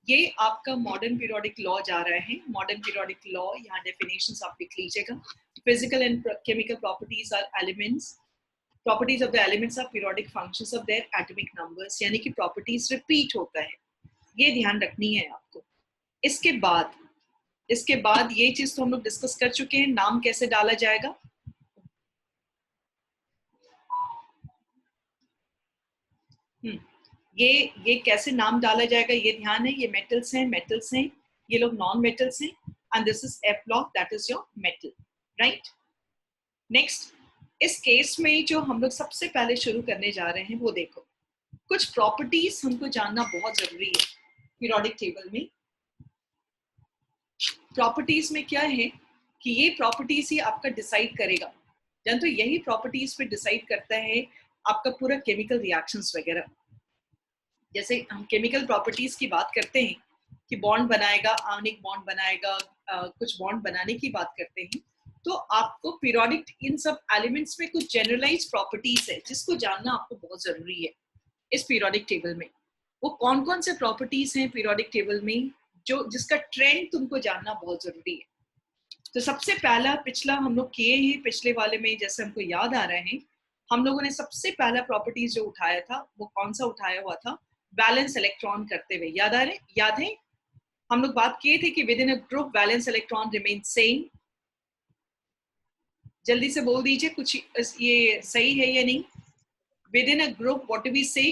ये आपका modern periodic law जा रहा है। मॉडर्न पीरियोडिक लॉ, यहाँ डेफिनेशंस आप लिख लीजिएगा। Physical and chemical properties are elements, properties of the elements are periodic functions of their atomic numbers, यानी कि प्रॉपर्टीज रिपीट होता है, ये ध्यान रखनी है आपको। इसके बाद ये चीज तो हम लोग डिस्कस कर चुके हैं, नाम कैसे डाला जाएगा। ये कैसे नाम डाला जाएगा ये ध्यान है। ये मेटल्स हैं, ये लोग नॉन मेटल्स हैं, and this is F block, that is your metal, right. Next, इस केस में जो हम लोग सबसे पहले शुरू करने जा रहे हैं वो देखो, कुछ प्रॉपर्टीज हमको जानना बहुत जरूरी है पीरियोडिक टेबल में। प्रॉपर्टीज में क्या है कि ये प्रॉपर्टीज ही आपका डिसाइड करेगा, जानते हो, यही प्रॉपर्टीज पे डिसाइड करता है आपका पूरा केमिकल रिएक्शंस वगैरह। जैसे हम केमिकल प्रॉपर्टीज की बात करते हैं कि बॉन्ड बनाएगा, आणविक बॉन्ड बनाएगा, कुछ बॉन्ड बनाने की बात करते हैं, तो आपको पीरियोडिक इन सब एलिमेंट्स में कुछ जनरलाइज प्रॉपर्टीज है जिसको जानना आपको बहुत जरूरी है इस पीरियोडिक टेबल में। वो कौन कौन से प्रॉपर्टीज हैं पीरियोडिक टेबल में जो जिसका ट्रेंड तुमको जानना बहुत जरूरी है। तो सबसे पहला, पिछला हम लोग किए हैं, पिछले वाले में जैसे हमको याद आ रहे हैं, हम लोगों ने सबसे पहला प्रॉपर्टीज जो उठाया था वो कौन सा उठाया हुआ था, बैलेंस इलेक्ट्रॉन करते हुए। याद है हम लोग बात किए थे कि with in a group balance electron remain same. जल्दी से बोल दीजिए कुछ ये सही है या नहीं। Within a group what do we say,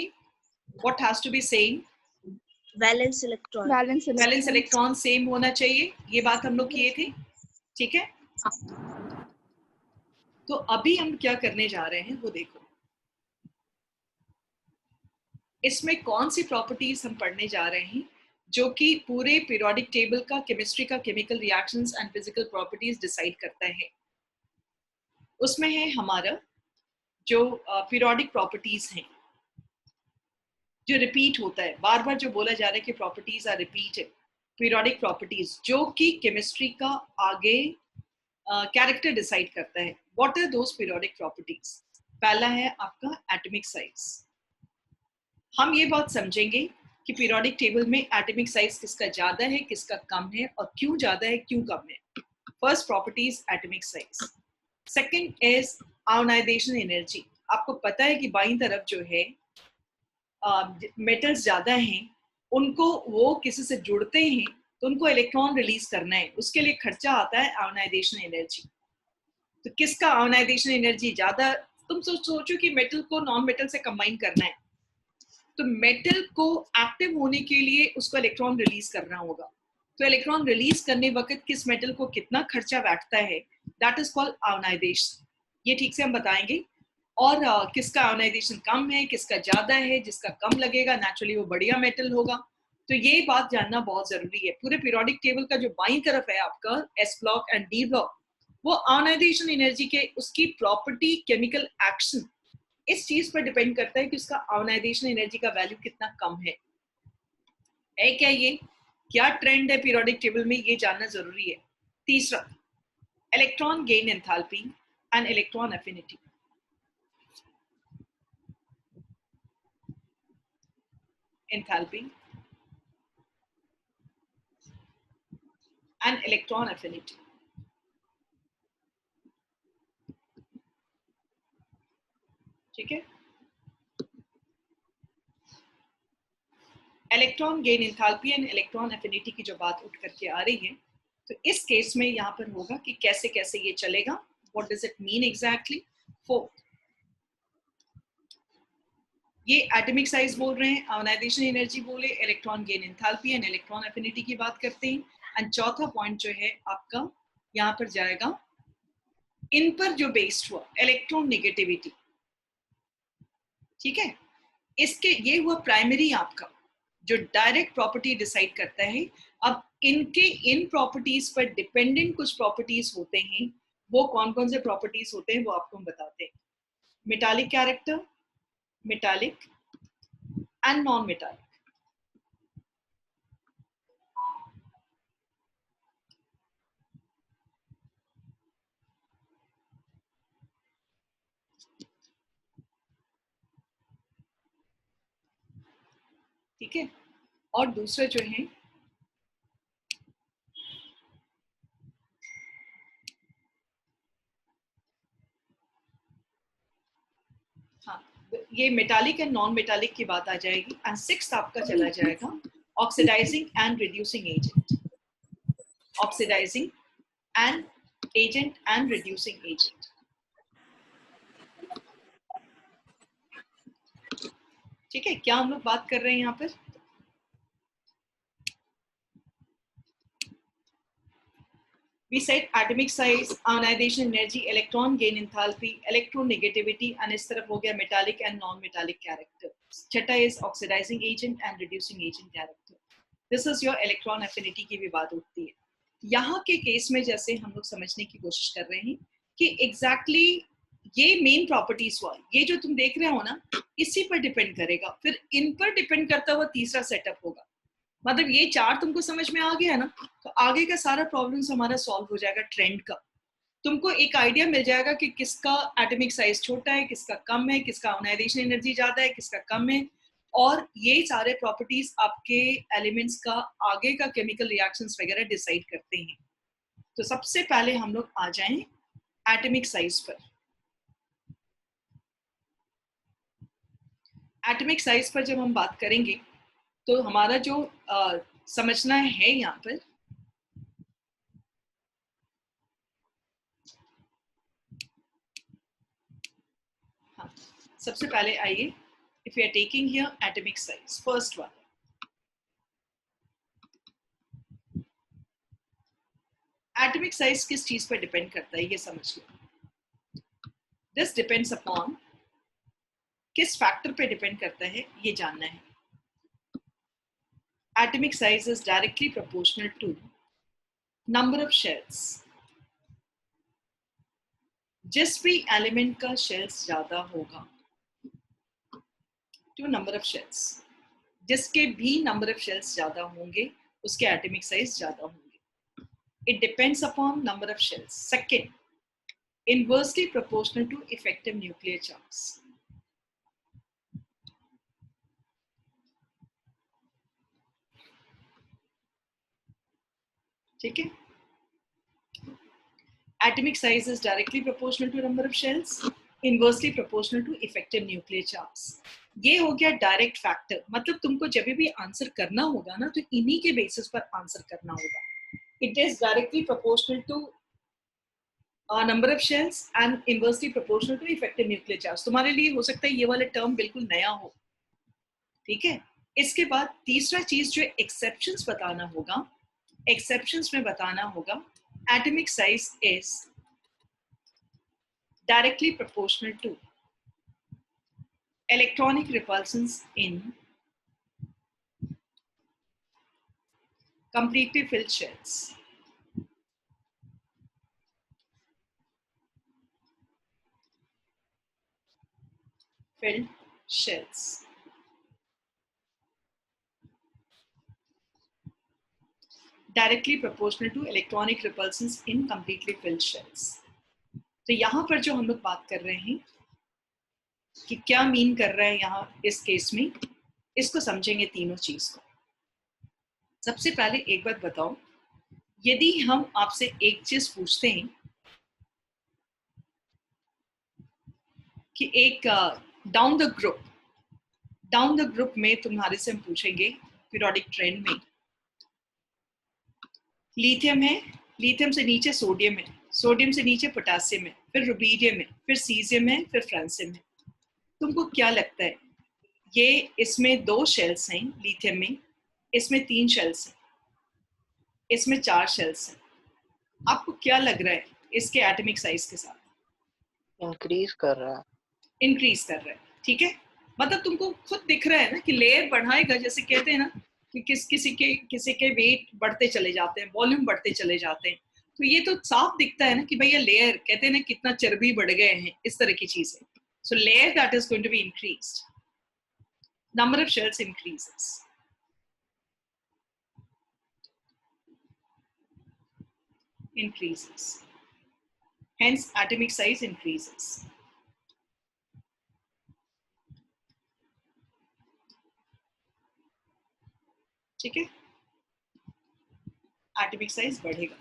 what has to be same, balance electron. Balance electron same होना चाहिए, ये बात हम लोग किए थे, ठीक है। तो अभी हम क्या करने जा रहे हैं वो देखो, इसमें कौन सी प्रॉपर्टीज हम पढ़ने जा रहे हैं जो कि पूरे पीरियोडिक टेबल का, केमिस्ट्री का, chemical reactions and physical properties decide करता है। उसमें है हमारा जो पीरियोडिक प्रॉपर्टीज हैं, जो रिपीट होता है, बार बार जो बोला जा रहा है कि properties are repeated, periodic properties जो कि केमिस्ट्री का आगे कैरेक्टर डिसाइड करता है। What are those periodic properties? पहला है आपका एटॉमिक साइज। हम ये बात समझेंगे कि पीरियोडिक टेबल में एटॉमिक साइज किसका ज्यादा है, किसका कम है, और क्यों ज्यादा है, क्यों कम है। First property is atomic size. Second is ionization energy. आपको पता है कि बाईं तरफ जो है मेटल्स ज्यादा हैं, उनको वो किसी से जुड़ते हैं तो उनको इलेक्ट्रॉन रिलीज करना है, उसके लिए खर्चा आता है आयोनाइजेशन एनर्जी। तो किसका आयोनाइजेशन एनर्जी ज्यादा? तुम सोचो कि मेटल को नॉन मेटल से कंबाइन करना है, तो मेटल को एक्टिव होने के लिए उसको इलेक्ट्रॉन रिलीज करना होगा। तो इलेक्ट्रॉन रिलीज करने वक्त किस मेटल को कितना खर्चा बैठता है, दैट इज कॉल्ड आयोनाइजेशन। ये ठीक से हम बताएंगे। और किसका आयोनाइजेशन कम है, किसका ज्यादा है, जिसका कम लगेगा नेचुरली वो बढ़िया मेटल होगा। तो ये बात जानना बहुत जरूरी है। पूरे पीरियोडिक टेबल का जो बाईं तरफ है आपका S block and D block, वो आयोनाइजेशन एनर्जी के, उसकी प्रॉपर्टी, केमिकल एक्शन, इस चीज पर डिपेंड करता है कि उसका आयोनाइजेशन एनर्जी का वैल्यू कितना कम है क्या ये क्या ट्रेंड है पीरियोडिक टेबल में, ये जानना जरूरी है। तीसरा, electron gain enthalpy and electron affinity. Enthalpy and electron affinity, ठीक है। Electron gain enthalpy and electron affinity की जो बात उठ करके आ रही है, तो इस केस में यहाँ पर होगा कि कैसे कैसे ये चलेगा, what does it mean exactly. Fourth, ये एटॉमिक साइज बोल रहे हैं, आयोनाइजेशन एनर्जी बोले, electron gain enthalpy and electron affinity की बात करते हैं। एंड चौथा पॉइंट जो है आपका यहाँ पर जाएगा, इन पर जो बेस्ड हुआ इलेक्ट्रॉन नेगेटिविटी, ठीक है। इसके ये हुआ प्राइमरी आपका जो डायरेक्ट प्रॉपर्टी डिसाइड करता है। अब इनके इन प्रॉपर्टीज पर डिपेंडेंट कुछ प्रॉपर्टीज होते हैं, वो कौन कौन से प्रॉपर्टीज होते हैं वो आपको हम बताते हैं। Metallic character, metallic and non metallic. ठीक है। और दूसरा जो है ये मेटालिक एंड नॉन मेटालिक की बात आ जाएगी। एंड सिक्स्थ आपका चला जाएगा oxidizing and reducing agent, oxidizing and agent and reducing agent. ठीक है, क्या हम लोग बात कर रहे हैं यहाँ पर? We said atomic size, ionization energy, electron gain enthalpy, electronegativity, and इस तरफ हो गया metallic and non-metallic character. छठा is oxidizing agent and reducing agent character. This is your electron affinity की भी बात उठती है। यहाँ के केस में जैसे हम लोग समझने की कोशिश कर रहे हैं कि exactly ये मेन प्रॉपर्टीज हुआ, ये जो तुम देख रहे हो ना, इसी पर डिपेंड करेगा, फिर इन पर डिपेंड करता हुआ तीसरा सेटअप होगा। मतलब ये चार तुमको समझ में आ गया ना, तो आगे का सारा प्रॉब्लम्स हमारा सॉल्व हो जाएगा। ट्रेंड का तुमको एक आइडिया मिल जाएगा कि किसका एटॉमिक साइज छोटा है, किसका कम है, किसका आयोनाइजेशन एनर्जी ज्यादा है, किसका कम है, और ये सारे प्रॉपर्टीज आपके एलिमेंट्स का आगे का केमिकल रिएक्शंस वगैरह डिसाइड करते हैं। तो सबसे पहले हम लोग आ जाएं एटॉमिक साइज पर। एटॉमिक साइज पर जब हम बात करेंगे तो हमारा जो समझना है यहाँ पर, हाँ, सबसे पहले आइए, if you are taking here atomic size, first one, atomic size किस चीज पर डिपेंड करता है ये समझ लो। दिस डिपेंड्स अपॉन, किस फैक्टर पे डिपेंड करता है ये जानना है। Atomic size is directly proportional to number of shells. जिस भी एलिमेंट का शेल्स ज्यादा होगा, to number of shells, जिसके भी नंबर ऑफ शेल्स ज्यादा होंगे उसके एटॉमिक साइज ज्यादा होंगे। It depends upon number of shells. Second, inversely proportional to effective nuclear charge. ठीक है, atomic size is directly proportional to number of shells, inversely proportional to effective nuclear charge. ये हो गया डायरेक्ट फैक्टर, मतलब तुमको जब भी आंसर करना होगा ना तो इन्हीं के बेसिस पर आंसर करना होगा। It is directly proportional to number of shells and inversely proportional to effective nuclear charge. तुम्हारे लिए हो सकता है ये वाला टर्म बिल्कुल नया हो, ठीक है। इसके बाद तीसरा चीज जो एक्सेप्शंस बताना होगा, एक्सेप्शंस में बताना होगा atomic size is directly proportional to electronic repulsions in completely filled shells. Filled shells. Directly proportional to electronic repulsions in completely filled shells. तो यहां पर जो हम लोग बात कर रहे हैं कि क्या मीन कर रहा है यहाँ इस केस में, इसको समझेंगे तीनों चीज को। सबसे पहले एक बात बताओ, यदि हम आपसे एक चीज पूछते हैं कि एक डाउन द ग्रुप में तुम्हारे से हम पूछेंगे पीरियोडिक ट्रेंड में, लिथियम है, लिथियम से नीचे सोडियम है, सोडियम से नीचे पोटेशियम है, फिर रुबीडियम है, फिर सीजियम है, फिर फ्रांसियम है। तुमको क्या लगता है, ये इसमें 2 शेल्स हैं लिथियम में, इसमें 3 शेल्स हैं, इसमें 4 शेल्स हैं, आपको क्या लग रहा है इसके एटॉमिक साइज के साथ? इंक्रीज कर रहा है, इंक्रीज कर रहा है, ठीक है। मतलब तुमको खुद दिख रहा है ना कि लेयर बढ़ाएगा, जैसे कहते हैं ना कि किसी के वेट बढ़ते चले जाते हैं, वॉल्यूम बढ़ते चले जाते हैं, तो ये तो साफ दिखता है ना कि भैया लेयर, कहते हैं ना कितना चर्बी बढ़ गए हैं, इस तरह की चीजें। So layer that is going to be increased, number of shells increases, hence atomic size increases. ठीक है, एटॉमिक साइज बढ़ेगा,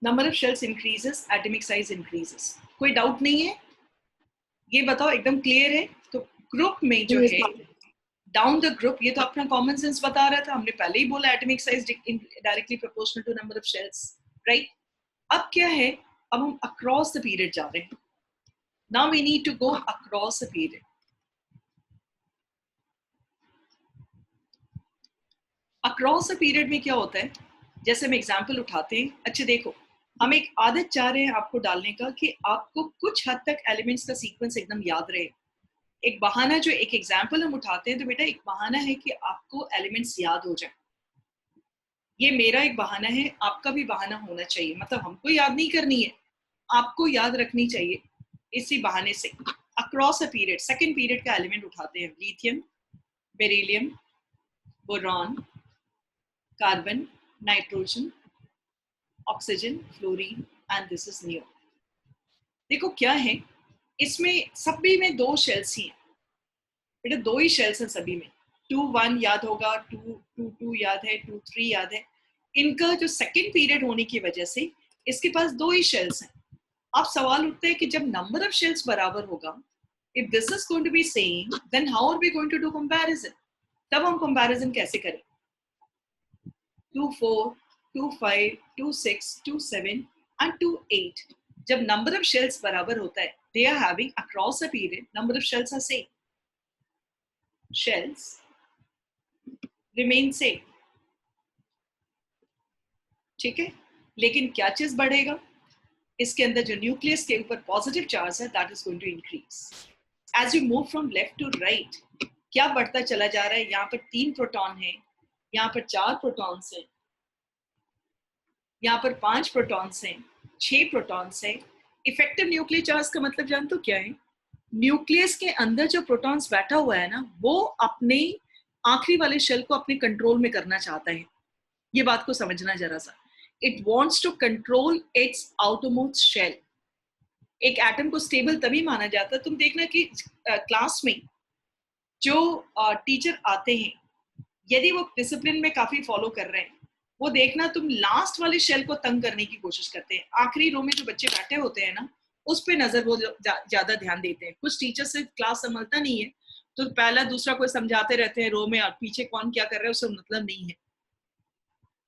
number of shells increases, atomic size increases. कोई डाउट नहीं है? ये बताओ एकदम क्लियर है? तो ग्रुप में जो है डाउन द ग्रुप, ये तो अपना कॉमन सेंस बता रहा था, हमने पहले ही बोला atomic size directly proportional to number of shells, right? अब क्या है, अब हम अक्रॉस द पीरियड जा रहे हैं. Now we need to go across the period. Across the period में क्या होता है, जैसे हम एग्जाम्पल उठाते हैं. अच्छा देखो, हम एक आदत चाह रहे हैं आपको डालने का कि आपको कुछ हद तक एलिमेंट्स का सीक्वेंस एकदम याद रहे. एक बहाना, जो एक एग्जाम्पल हम उठाते हैं, तो बेटा एक बहाना है कि आपको एलिमेंट्स याद हो जाए. ये मेरा एक बहाना है, आपका भी बहाना होना चाहिए. मतलब हमको याद नहीं करनी है, आपको याद रखनी चाहिए. इसी बहाने से across a period, second period का एलिमेंट उठाते हैं. Lithium, beryllium, boron, carbon, nitrogen, oxygen, fluorine, and this is neon. देखो क्या है, इसमें सभी में दो शेल्स ही हैं बेटा, दो ही शेल्स हैं सभी में. 2 1 याद होगा, 2 2 2 याद है, 2 3 याद है. इनका जो सेकेंड पीरियड होने की वजह से इसके पास दो ही शेल्स हैं. अब सवाल उठता है कि जब नंबर ऑफ शेल्स बराबर होगा, if this is going to be same, then how are we going to do comparison? तब हम कंपैरिजन कैसे करें? 2 4 2 5 2 6 2 7 and 2 8, जब नंबर ऑफ शेल्स बराबर होता है, they are having across a period number of shells are same, shells remain same. ठीक है, लेकिन क्या चीज बढ़ेगा? इसके अंदर जो न्यूक्लियस के ऊपर पॉजिटिव चार्ज है, that is going to increase. As you move from left to right, क्या बढ़ता चला जा रहा है? यहाँ पर 3 प्रोटॉन है, यहाँ पर 4 प्रोटॉन्स हैं, यहाँ पर 5 प्रोटॉन्स हैं, 6 प्रोटॉन्स हैं. इफेक्टिव न्यूक्लियर चार्ज का मतलब जानते हो क्या है? न्यूक्लियस के अंदर जो प्रोटॉन्स बैठा हुआ है ना, वो अपने आखिरी वाले शेल को अपने कंट्रोल में करना चाहता है. ये बात को समझना जरा सा. It wants to control its outermost shell. एक एटम को स्टेबल तभी माना जाता है, तुम देखना कि क्लास में जो टीचर आते हैं, यदि वो डिसिप्लिन में काफी फॉलो कर रहे हैं, वो देखना तुम लास्ट वाले शेल को तंग करने की कोशिश करते हैं. आखिरी रो में जो बच्चे बैठे होते हैं ना, उस पर नजर वो ज्यादा ध्यान देते हैं. कुछ टीचर से क्लास संभलता नहीं है, तो पहला दूसरा कोई समझाते रहते हैं रो में, और पीछे कौन क्या कर रहा है उससे मतलब नहीं है.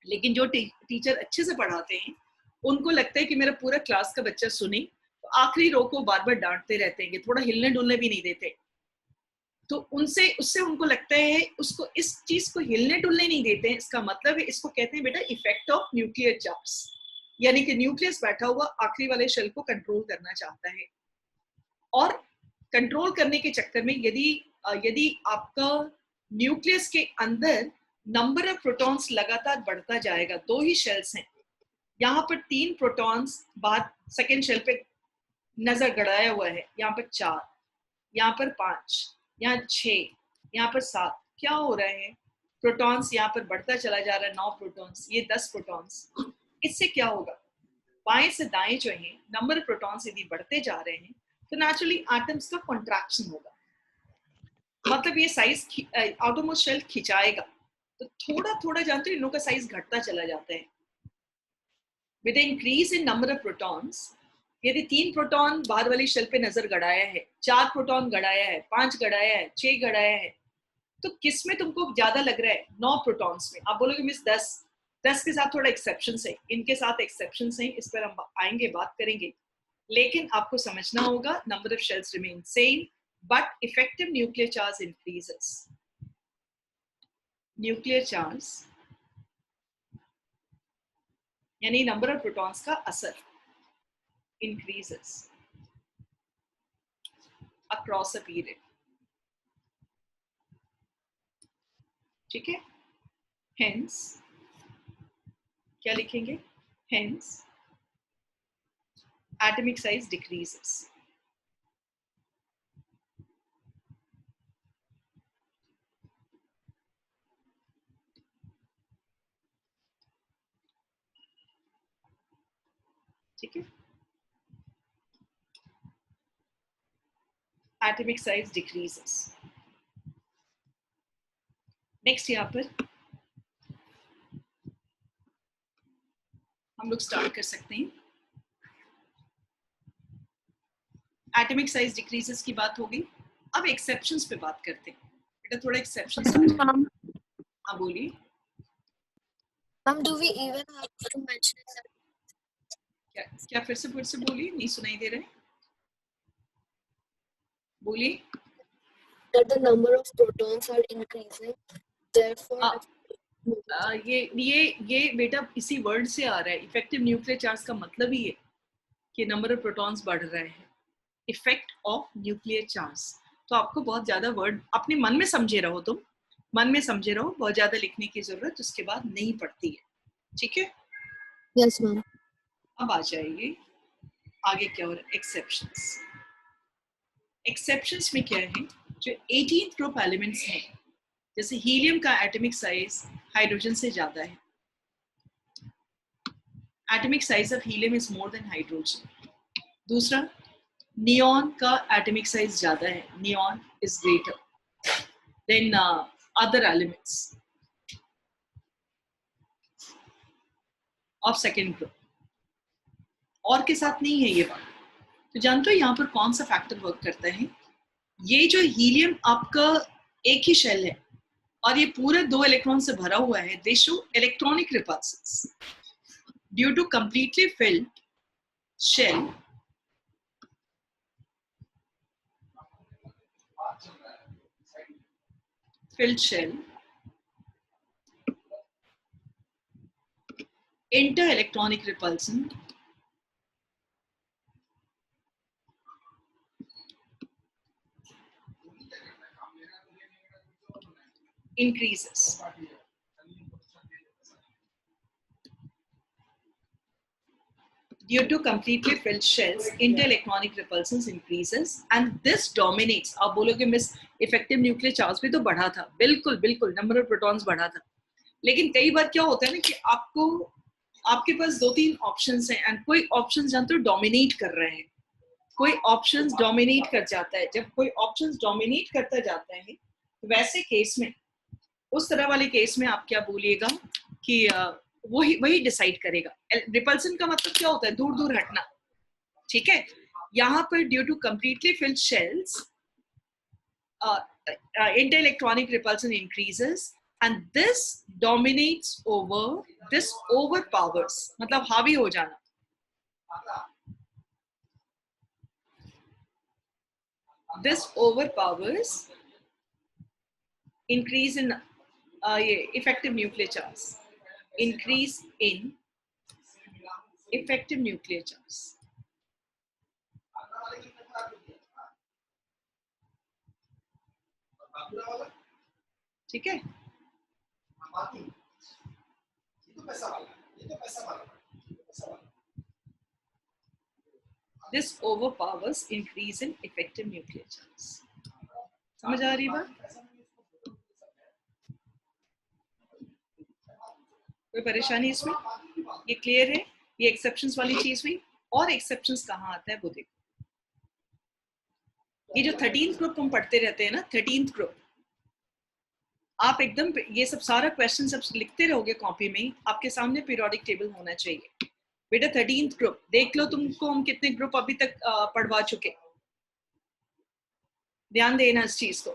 लेकिन जो टीचर अच्छे से पढ़ाते हैं, उनको लगता है कि मेरा पूरा क्लास का बच्चा सुने, तो आखिरी रो को बार बार डांटते रहते हैं, थोड़ा हिलने डुलने भी नहीं देते. तो उससे उनको लगता है, उसको इस चीज को हिलने डुलने नहीं देते हैं. इसका मतलब है, इसको कहते हैं बेटा इफेक्ट ऑफ न्यूक्लियर चार्ज. यानी कि न्यूक्लियस बैठा हुआ आखिरी वाले शेल को कंट्रोल करना चाहता है, और कंट्रोल करने के चक्कर में यदि आपका न्यूक्लियस के अंदर नंबर ऑफ प्रोटॉन्स लगातार बढ़ता जाएगा. दो ही शेल्स हैं, यहाँ पर 3 प्रोटॉन्स बाद सेकेंड शेल पे नजर गड़ाया हुआ है, यहाँ पर 4, यहाँ पर 5, यहाँ 6, यहाँ पर 7. क्या हो रहा है? प्रोटॉन्स यहाँ पर बढ़ता चला जा रहा है. 9 प्रोटॉन्स, ये 10 प्रोटॉन्स. इससे क्या होगा? बाएं से दाएं जो है नंबर ऑफ प्रोटॉन्स यदि बढ़ते जा रहे हैं, तो नेचुरली एटम्स का कॉन्ट्रैक्शन होगा. मतलब ये साइज आउटरमोस्ट शेल खिंचाएगा, तो थोड़ा थोड़ा जानते हो, इन लोगों का साइज घटता चला जाता है. With increase in number of protons, यदि 3 प्रोटॉन बाहर वाली शेल पे नजर गड़ाया है, 4 प्रोटॉन गड़ाया है, 5 गड़ाया है, 6 गड़ाया है, तो किस में तुमको ज्यादा लग रहा है? 9 प्रोटॉन्स में. आप बोलोगे मिस 10 के साथ थोड़ा एक्सेप्शन है, इनके साथ एक्सेप्शन है, इस पर हम आएंगे, बात करेंगे. लेकिन आपको समझना होगा, number of shells remain same, but effective nuclear charge increases. Nuclear charge यानी नंबर ऑफ प्रोटॉन्स का असर increases across a period. ठीक है, hence क्या लिखेंगे? hence atomic size decreases. ठीक है, atomic size decreases. नेक्स्ट यहाँ पर हम लोग स्टार्ट कर सकते हैं. एटॉमिक साइज डिक्रीजेस की बात होगी। अब एक्सेप्शंस पे बात करते हैं। बेटा थोड़ा एक्सेप्शंस आ जाए। Ma'am, हाँ बोलिए। ma'am, do we even have to mention that क्या फिर से बोलिए, नहीं सुनाई दे रहे, बोलिए। the number of protons are increasing? Therefore, ये बेटा इसी वर्ड से आ रहा है। इफेक्टिव न्यूक्लियर चार्ज का मतलब ही है कि नंबर ऑफ प्रोटॉन्स बढ़ रहे हैं। Effect of nuclear charge. तो आपको बहुत ज्यादा वर्ड अपने मन में समझे रहो, तुम मन में समझे रहो, बहुत ज्यादा लिखने की जरूरत उसके बाद नहीं पड़ती है, ठीक है। yes, ma'am. अब आ जाइए आगे क्या हो रहा है, एक्सेप्शंस। एक्सेप्शंस में क्या है, जो 18th ग्रुप एलिमेंट्स हैं, जैसे हीलियम का एटॉमिक साइज हाइड्रोजन से ज्यादा है। Atomic size of helium is more than hydrogen. दूसरा, नियॉन का एटॉमिक साइज ज्यादा है, neon is greater than other elements of second group. और के साथ नहीं है ये बात। तो जानते हो यहाँ पर कौन सा फैक्टर वर्क करता है। ये जो हीलियम आपका एक ही शेल है और ये पूरे 2 इलेक्ट्रॉन से भरा हुआ है, they show electronic repulses due to completely filled shell. Filled shell, inter-electronic repulsion, increases. Due to completely filled shells, inter-electronic repulsions increases and this dominates. आप बोलोगे मिस इफेक्टिव न्यूक्लियर चार्ज भी तो बढ़ा था, बिल्कुल बिल्कुल, नंबर ऑफ प्रोटॉन्स बढ़ा था, लेकिन कई बार क्या होता है ना कि आपके पास 2-3 ऑप्शंस हैं एंड कोई ऑप्शंस जानते हो डोमिनेट कर रहे हैं, कोई ऑप्शंस डोमिनेट कर जाता है। जब कोई ऑप्शंस डोमिनेट करता जाता है तो वैसे केस में, उस तरह वाले केस में आप क्या बोलिएगा कि वही डिसाइड करेगा। रिपल्सन का मतलब क्या होता है, दूर दूर हटना, ठीक है। यहाँ पर due to completely filled shells inter-electronic repulsion increases and this dominates over, this overpowers, मतलब हावी हो जाना, this overpowers increase in effective nuclear charge, increase in effective nuclear charge। ठीक है। This overpowers increase in effective nuclear charge। समझ आ रही बात? कोई परेशानी इसमें? ये क्लियर है? ये एक्सेप्शंस वाली चीज हुई। और एक्सेप्शंस कहाँ आता है वो देखो। ये जो 13th ग्रुप हम पढ़ते रहते हैं ना, 13th ग्रुप, आप एकदम ये सब सारा क्वेश्चन सब लिखते रहोगे कॉपी में, आपके सामने पीरियोडिक टेबल होना चाहिए। बेटा 13th ग्रुप देख लो, तुमको हम कितने ग्रुप अभी तक पढ़वा चुके, ध्यान देना इस चीज को।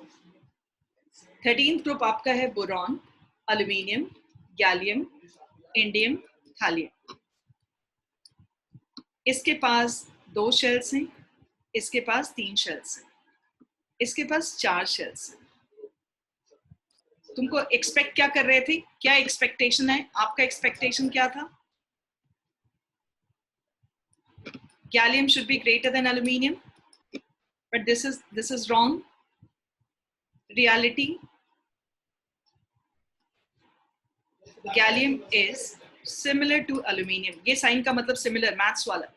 13th ग्रुप आपका है boron, aluminium, gallium, indium, thallium. इसके पास 2 शेल्स हैं, इसके पास 3 शेल्स हैं, इसके पास 4 शेल्स हैं। तुमको एक्सपेक्ट क्या कर रहे थे, क्या एक्सपेक्टेशन है आपका, एक्सपेक्टेशन क्या था? Gallium should be greater than aluminium, but this is wrong. Reality, gallium is similar to aluminium। ये साइन का मतलब सिमिलर, मैथ्स वाला।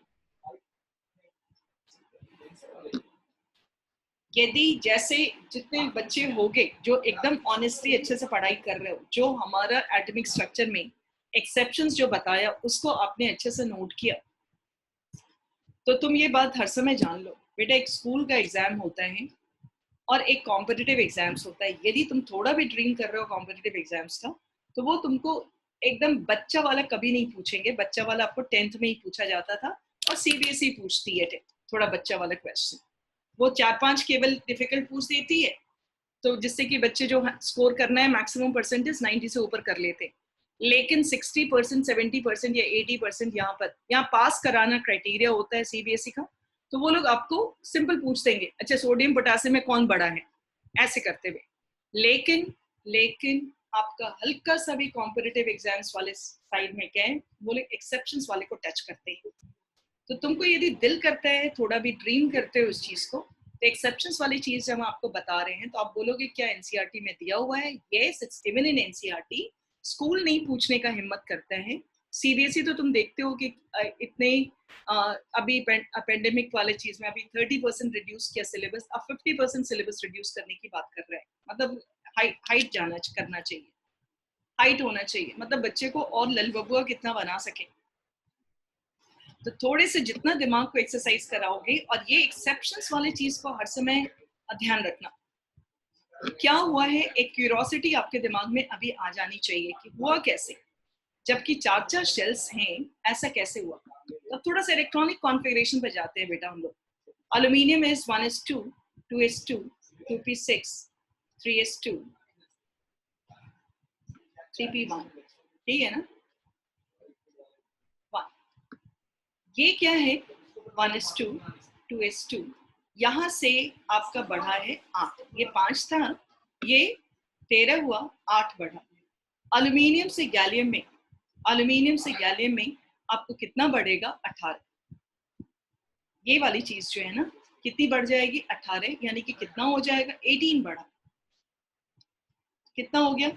यदि जैसे जितने बच्चे होंगे जो एकदम ऑनेस्टली अच्छे से पढ़ाई कर रहे हो, जो हमारा एटॉमिक स्ट्रक्चर में एक्सेप्शंस जो बताया उसको आपने अच्छे से नोट किया, तो तुम ये बात हर समय जान लो बेटा, एक स्कूल का एग्जाम होता है और एक कॉम्पिटिटिव एग्जाम्स होता है। यदि तुम थोड़ा भी ड्रीम कर रहे हो कॉम्पिटिटिव एग्जाम्स का, तो वो तुमको एकदम बच्चा वाला कभी नहीं पूछेंगे। बच्चा वाला आपको 10th में ही पूछा जाता था और CBSE पूछती है थोड़ा बच्चा वाला क्वेश्चन, वो 4-5 केवल डिफिकल्ट पूछ देती है, तो जिससे कि बच्चे जो स्कोर करना है मैक्सिमम परसेंटेज 90 से ऊपर कर लेते हैं। लेकिन 60%, 70% या 80% यहाँ पास कराना क्राइटेरिया होता है सीबीएसई का, तो वो लोग आपको सिंपल पूछ देंगे, अच्छा सोडियम पोटेशियम में कौन बड़ा है, ऐसे करते हुए। लेकिन आपका हल्का सा भी कॉम्पिटिटिव एग्जाम्स वाले साइड में क्या है, वो लोग एक्सेप्शंस वाले को टच करते हैं। तो तुमको यदि दिल करता है, थोड़ा भी ड्रीम करते हो उस चीज को, तो एक्सेप्शंस वाली चीज जब हम आपको बता रहे हैं तो आप बोलोगे क्या एनसीईआरटी में दिया हुआ है? Yes, it's given in NCERT. School नहीं पूछने का हिम्मत करता है। सीबीएसई तो तुम देखते हो कि इतने अभी पेंडेमिक वाले चीज में अभी 30% रिड्यूस किया सिलेबस, अब 50% सिलेबस रिड्यूस करने की बात कर रहा है। मतलब हाइट करना चाहिए, हाइट होना चाहिए, मतलब बच्चे को और ललबबुआ कितना बना सके। तो थोड़े से जितना दिमाग को एक्सरसाइज कराओगे, और ये एक्सेप्शंस वाली चीज को हर समय ध्यान रखना। क्या हुआ है, एक क्यूरियोसिटी आपके दिमाग में अभी आ जानी चाहिए कि हुआ कैसे, जबकि 4 शेल्स हैं, ऐसा कैसे हुआ। तो थोड़ा सा इलेक्ट्रॉनिक कॉन्फ़िगरेशन पे जाते हैं बेटा हम लोग। Aluminium is 1s2, 2s2, 2p6, 3s2, 3p1, ठीक है ना। ये क्या है, 1s2, 2s2, यहां से आपका बढ़ा है 8, ये 5 था, ये 13 हुआ, 8 बढ़ा। एल्यूमिनियम से गैलियम में आपको कितना बढ़ेगा, 18। ये वाली चीज जो है ना, कितनी बढ़ जाएगी, 18, यानी कि कितना हो जाएगा, 18 बढ़ा। कितना हो गया,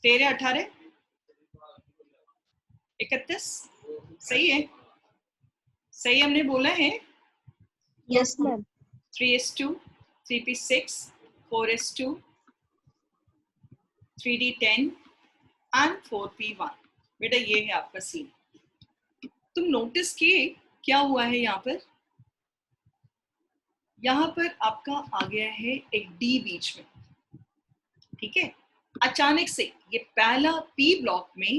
13, 18, 31, सही है, सही हमने बोला है। Yes, ma'am. 3s2, 3p6, 4s2, 3d10 and 4p1। बेटा ये है आपका सीन। तुम नोटिस किए क्या हुआ है यहाँ पर आपका आ गया है एक डी बीच में, ठीक है। अचानक से ये पहला पी ब्लॉक में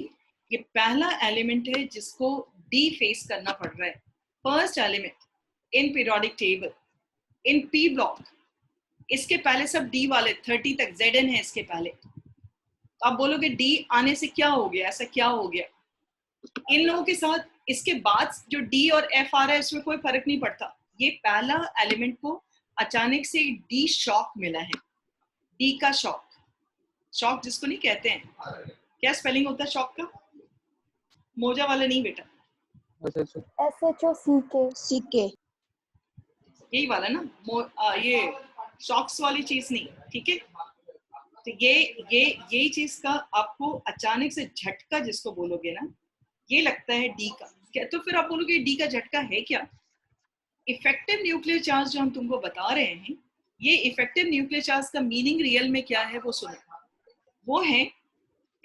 ये पहला एलिमेंट है जिसको डी फेस करना पड़ रहा है। First element in periodic table in P block, इसके पहले सब डी वाले 30 तक Zn है इसके पहले। तो आप बोलोगे डी आने से क्या हो गया, ऐसा क्या हो गया इन लोगों के साथ। इसके बाद जो डी और एफ आ रहा है इसमें कोई फर्क नहीं पड़ता। ये पहला एलिमेंट को अचानक से डी शॉक मिला है, डी का शॉक। शॉक जिसको नहीं कहते हैं, क्या स्पेलिंग होता है शॉक का, मोजा वाला नहीं बेटा, SHOCK. यही वाला ना, ये शॉक्स वाली चीज नहीं, ठीक है। तो ये चीज का आपको अचानक से झटका जिसको बोलोगे ना, ये लगता है डी का। क्या तो फिर आप बोलोगे डी का झटका है क्या? इफेक्टिव न्यूक्लियर चार्ज जो हम तुमको बता रहे हैं, ये इफेक्टिव न्यूक्लियर चार्ज का मीनिंग रियल में क्या है वो सुनो। वो है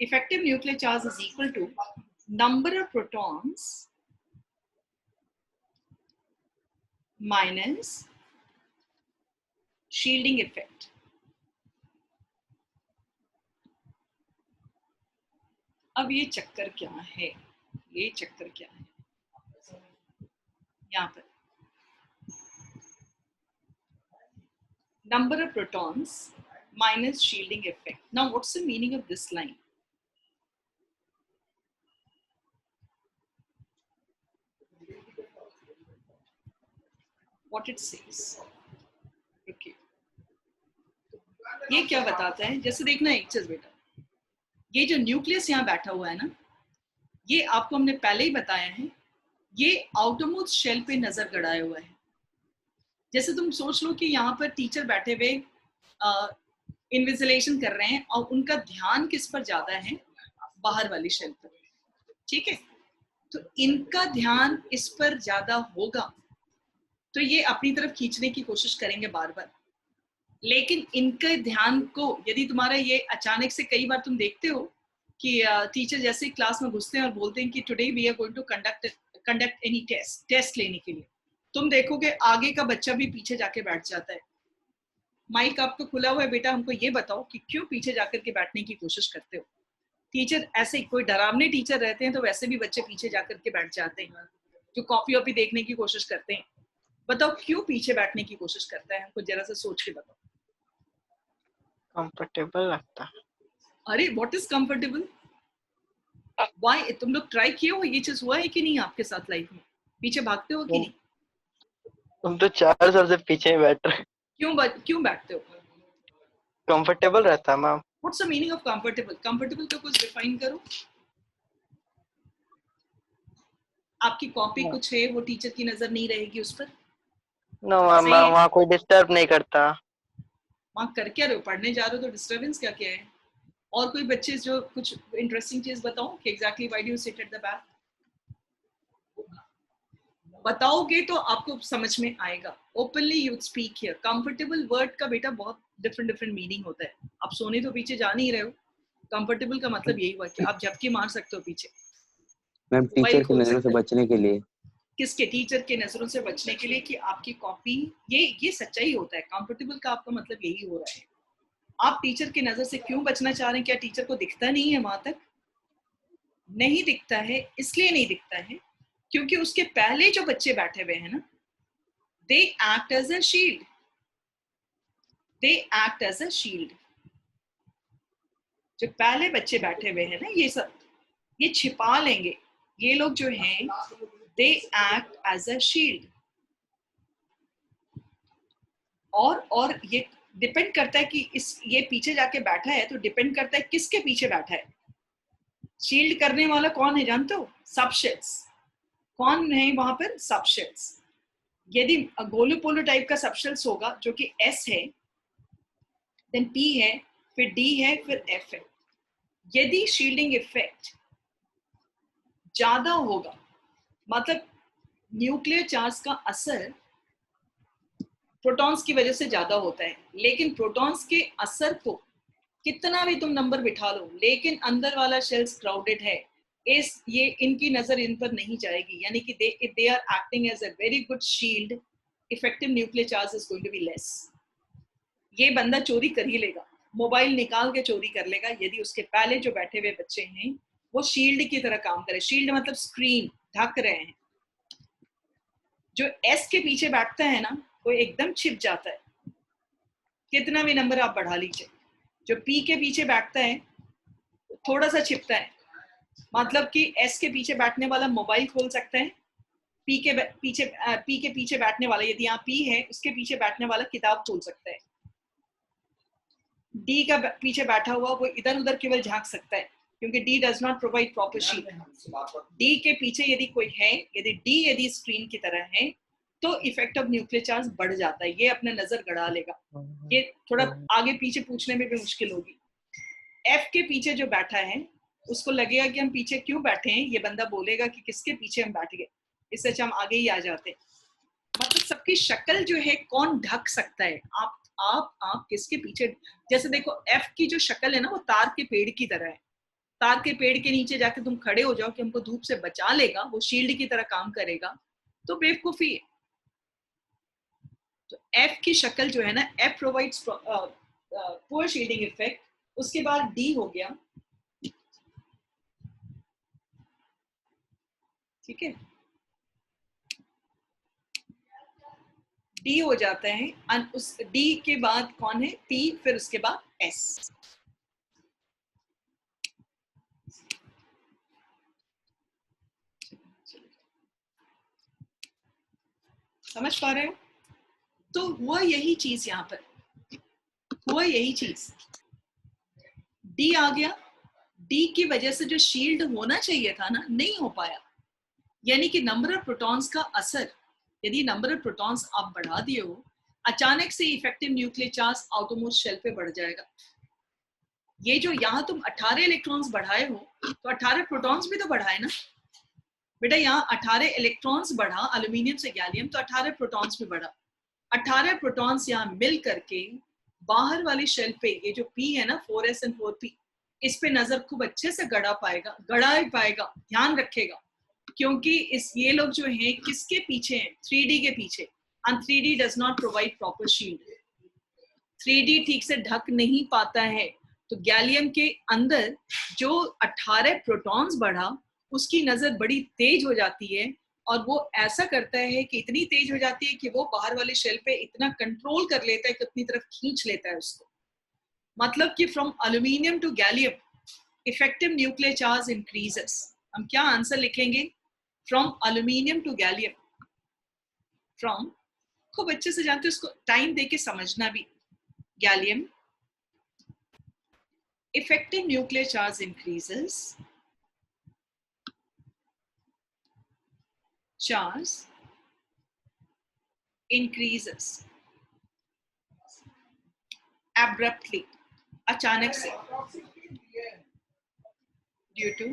effective nuclear charge is equal to number of protons minus shielding effect. अब ये चक्कर क्या है, ये चक्कर क्या है, यहाँ पर number of protons minus shielding effect. Now what's the meaning of this line? What it says. Okay. ये क्या बताता है, जैसे देखना एक चीज बेटा, ये जो न्यूक्लियस यहाँ बैठा हुआ है ना, ये आपको हमने पहले ही बताया है, ये आउटरमोस्ट शेल पे नजर गड़ाया हुआ है। जैसे तुम सोच लो कि यहाँ पर टीचर बैठे हुए इन्विजिलेशन कर रहे हैं और उनका ध्यान किस पर ज्यादा है, बाहर वाली शेल पर, ठीक है। तो इनका ध्यान इस पर ज्यादा होगा तो ये अपनी तरफ खींचने की कोशिश करेंगे बार बार। लेकिन इनके ध्यान को यदि तुम्हारा ये अचानक से, कई बार तुम देखते हो कि टीचर जैसे क्लास में घुसते हैं और बोलते हैं कि today we are going to conduct any test लेने के लिए, तुम देखोगे आगे का बच्चा भी पीछे जाके बैठ जाता है। माइक आपको खुला हुआ है बेटा, हमको ये बताओ कि क्यों पीछे जाकर के बैठने की कोशिश करते हो। टीचर ऐसे कोई डरावने टीचर रहते हैं तो वैसे भी बच्चे पीछे जाकर के बैठ जाते हैं, जो कॉपी वॉपी देखने की कोशिश करते हैं। बताओ क्यों पीछे बैठने की कोशिश करता है, हमको जरा सा सोच के बताओ। कंफर्टेबल लगता है। अरे व्हाट इज कंफर्टेबल? व्हाई? तुम लोग ट्राई किए हो, ये चीज हुआ है कि नहीं आपके साथ लाइफ में? पीछे भागते हो कि नहीं? तुम तो 4 साल से पीछे ही बैठ रहे। क्यों बैठते हो? कंफर्टेबल रहता है ma'am. What's the meaning of comfortable? Comfortable को कुछ डिफाइन करो। आपकी कॉपी कुछ है, वो टीचर की नजर नहीं रहेगी उस पर, नो मैम, सही है? वहाँ कोई डिस्टर्ब नहीं करता। वहां कर क्या रहे हो? पढ़ने जा रहे हो तो डिस्टर्बेंस क्या क्या है? और कोई बच्चे जो कुछ इंटरेस्टिंग चीज बताओ कि exactly why do you sit at the back. बताओगे तो आपको समझ में आएगा। Openly you speak here. Comfortable word का बेटा बहुत डिफरेंट डिफरेंट मीनिंग होता है। आप सोने तो पीछे जा नहीं रहे हो। कंफर्टेबल का मतलब यही हुआ कि आप झपकी मार सकते हो पीछे, मैम मोबाइल टीचर की खोल नजरों से सकते हो। बचने के लिए। किसके? टीचर के नजरों से बचने के लिए कि आपकी कॉपी, ये सच्चाई होता है। कंफर्टेबल का आपका मतलब यही हो रहा है। आप टीचर की नजर से क्यों बचना चाह रहे हैं? क्या टीचर को दिखता नहीं है वहां तक? नहीं दिखता है। इसलिए नहीं दिखता है क्योंकि उसके पहले जो बच्चे बैठे हुए हैं ना, they act as a shield. They act as a shield. जो पहले बच्चे बैठे हुए हैं ना, ये सब ये छिपा लेंगे। ये लोग जो हैं, they act as a shield. और ये डिपेंड करता है कि ये पीछे जाके बैठा है, तो डिपेंड करता है किसके पीछे बैठा है। शील्ड करने वाला कौन है जानते हो? सबशेल्स। कौन है वहां पर? सबशेल्स। यदि गोलू पोलो टाइप का सबशेल्स होगा जो कि एस है, देन पी है, फिर डी है, फिर एफ है। यदि शील्डिंग इफेक्ट ज्यादा होगा, मतलब न्यूक्लियर चार्ज का असर प्रोटॉन्स की वजह से ज्यादा होता है, लेकिन प्रोटॉन्स के असर को कितना भी तुम नंबर बिठा लो, लेकिन अंदर वाला शेल्स क्राउडेड है, ये इनकी नजर इन पर नहीं जाएगी। यानी कि they are acting as a very good shield, effective nuclear charge is going to be less. ये बंदा चोरी कर ही लेगा, मोबाइल निकाल के चोरी कर लेगा, यदि उसके पहले जो बैठे हुए बच्चे हैं वो शील्ड की तरह काम करे। शील्ड मतलब स्क्रीन, ढक रहे हैं। जो एस के पीछे बैठता है ना, वो एकदम छिप जाता है, कितना भी नंबर आप बढ़ा लीजिए। जो पी के पीछे बैठता है थोड़ा सा छिपता है, मतलब कि एस के पीछे बैठने वाला मोबाइल खोल सकता है, पी के पीछे बैठने वाला, यदि यहाँ पी है, उसके पीछे बैठने वाला किताब खोल सकता है। डी का पीछे बैठा हुआ वो इधर उधर केवल झांक सकता है, क्योंकि D does not provide proper shield. D के पीछे यदि कोई है, यदि स्क्रीन की तरह है, तो इफेक्ट ऑफ न्यूक्लियर चार्ज बढ़ जाता है। ये अपने नजर गड़ा लेगा। ये थोड़ा आगे पीछे पूछने में भी मुश्किल होगी। एफ के पीछे जो बैठा है उसको लगेगा कि हम पीछे क्यों बैठे हैं, ये बंदा बोलेगा कि किसके पीछे हम बैठ गए, इससे अच्छा हम आगे ही आ जाते हैं। मतलब सबकी शक्ल जो है कौन ढक सकता है। आप किसके पीछे, जैसे देखो एफ की जो शक्ल है ना, वो तार के पेड़ की तरह है। तार के पेड़ के नीचे जाके तुम खड़े हो जाओ कि हमको धूप से बचा लेगा, वो शील्ड की तरह काम करेगा, तो बेवकूफी है। तो एफ की शक्ल जो है ना, F provides poor shielding effect. उसके बाद डी हो गया, ठीक है, डी हो जाता है। उस डी के बाद कौन है? पी, फिर उसके बाद एस। समझ पा रहे हो? तो हुआ यही चीज, यहां पर हुआ यही चीज। डी आ गया, डी की वजह से जो शील्ड होना चाहिए था ना, नहीं हो पाया। यानी कि नंबर ऑफ प्रोटॉन्स का असर, यदि नंबर ऑफ प्रोटॉन्स आप बढ़ा दिए हो, अचानक से effective nuclear charge outermost shell पे बढ़ जाएगा। ये जो यहाँ तुम 18 इलेक्ट्रॉन्स बढ़ाए हो, तो 18 प्रोटॉन्स भी तो बढ़ाए ना बेटा। यहाँ 18 इलेक्ट्रॉन्स बढ़ा एल्यूमिनियम से गैलियम, तो 18 प्रोटॉन्स भी बढ़ा। 18 प्रोटॉन्स यहाँ मिल करके बाहर वाली शेल पे, ये जो पी है ना, 4s एंड 4p, इस पे नजर खूब अच्छे से गड़ा पाएगा, ध्यान रखेगा। क्योंकि ये लोग जो हैं किसके पीछे हैं? 3D के पीछे। And 3D does not provide proper shield. 3D ठीक से ढक नहीं पाता है। तो गैलियम के अंदर जो 18 प्रोटॉन्स बढ़ा, उसकी नजर बड़ी तेज हो जाती है, और वो ऐसा करता है कि इतनी तेज हो जाती है कि वो बाहर वाले शेल पे इतना कंट्रोल कर लेता है कि अपनी तरफ खींच लेता है उसको। मतलब कि from aluminium to gallium effective nuclear charge increases. हम क्या आंसर लिखेंगे? From aluminium to gallium, from, खूब अच्छे से जानते हो इसको, टाइम देके समझना भी। Gallium effective nuclear charge increases, charge increases abruptly, अचानक से, due to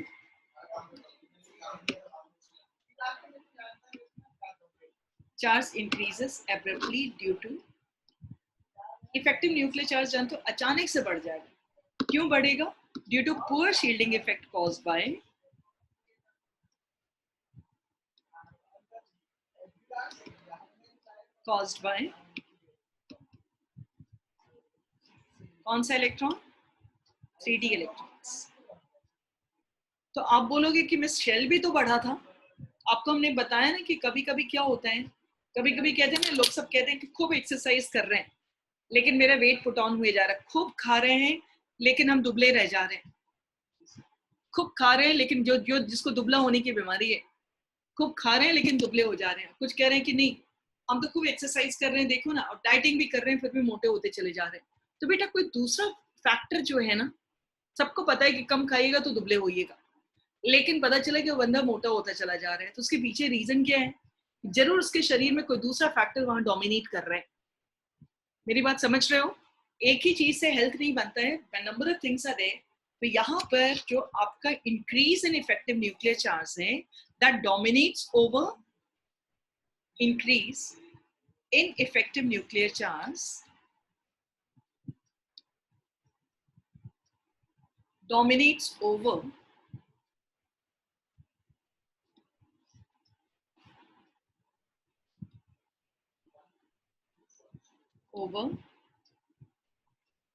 charge increases abruptly due to effective nuclear charge। जानते हो अचानक से बढ़ जाएगा। क्यों बढ़ेगा? Due to poor shielding effect caused by कौन सा इलेक्ट्रॉन? 3d electrons. तो आप बोलोगे कि मिस शेल भी तो बढ़ा था। आपको हमने बताया ना कि कभी कभी क्या होता है, कभी कभी कहते हैं ना, लोग सब कहते हैं कि खूब एक्सरसाइज कर रहे हैं लेकिन मेरा वेट पुट ऑन हुए जा रहा है, खूब खा रहे हैं लेकिन हम दुबले रह जा रहे हैं, खूब खा रहे हैं लेकिन जो जिसको दुबला होने की बीमारी है, खूब खा रहे हैं लेकिन दुबले हो जा रहे हैं। कुछ कह रहे हैं कि नहीं हम तो खूब एक्सरसाइज कर रहे हैं, देखो ना, और डाइटिंग भी कर रहे हैं फिर भी मोटे होते चले जा रहे हैं। तो बेटा कोई दूसरा फैक्टर जो है ना, सबको पता है कि कम खाइएगा तो दुबले होइएगा, लेकिन पता चला कि वो बंदा मोटा होता चला जा रहा है, तो उसके पीछे रीजन क्या है? जरूर उसके शरीर में कोई दूसरा फैक्टर वहां डोमिनेट कर रहा है। मेरी बात समझ रहे हो? एक ही चीज से हेल्थ नहीं बनता है, number of things are there. तो यहाँ पर जो आपका increase in effective nuclear charge है, that dominates over increase in effective nuclear charge, dominates over